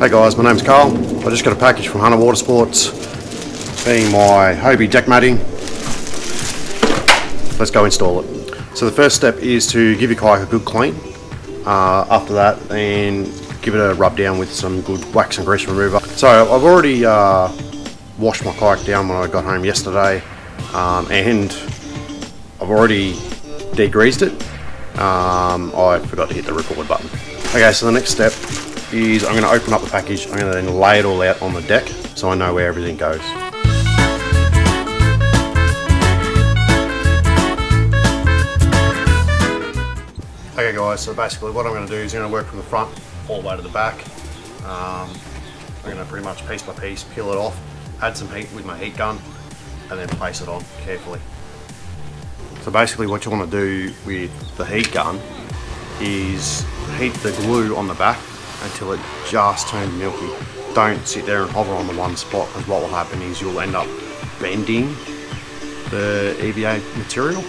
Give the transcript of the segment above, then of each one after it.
Hey guys, my name's Carl. I just got a package from Hunter Water Sports, being my Hobie deck matting. Let's go install it. So the first step is to give your kayak a good clean. After that, then give it a rub down with some good wax and grease remover. So I've already washed my kayak down when I got home yesterday, and I've already degreased it. I forgot to hit the record button. Okay, so the next step is I'm going to open up the package. I'm going to then lay it all out on the deck so I know where everything goes. Okay guys, so basically what I'm going to do is I'm going to work from the front all the way to the back. I'm going to pretty much piece by piece peel it off, add some heat with my heat gun, and then place it on carefully. So basically what you want to do with the heat gun is heat the glue on the back until it just turns milky. Don't sit there and hover on the one spot, because what will happen is you'll end up bending the EVA material.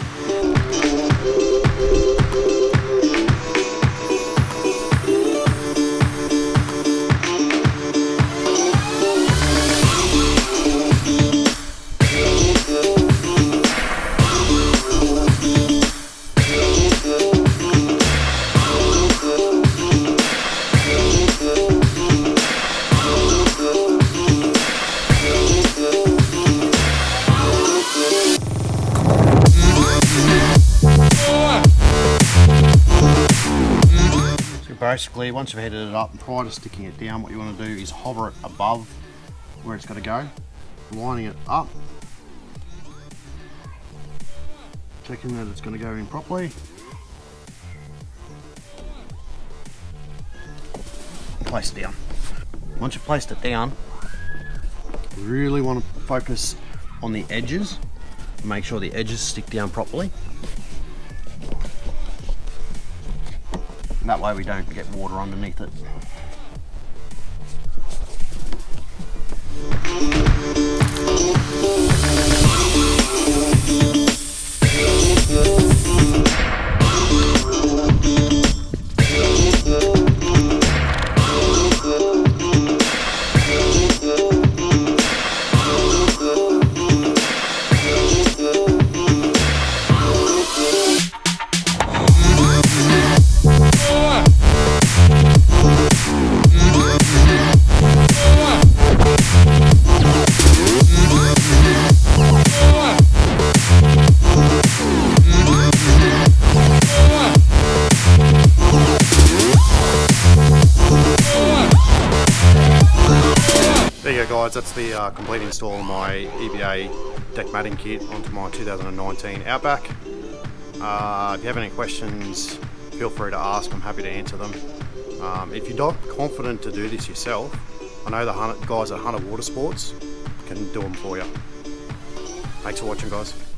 Basically, once you've heated it up, prior to sticking it down, what you want to do is hover it above where it's got to go, lining it up, checking that it's going to go in properly, and place it down. Once you've placed it down, you really want to focus on the edges, make sure the edges stick down properly. That way we don't get water underneath it. There you go guys, that's the complete install of my EVA deck matting kit onto my 2019 Outback. If you have any questions, feel free to ask, I'm happy to answer them. If you're not confident to do this yourself, I know the guys at Hunter Water Sports can do them for you. Thanks for watching guys.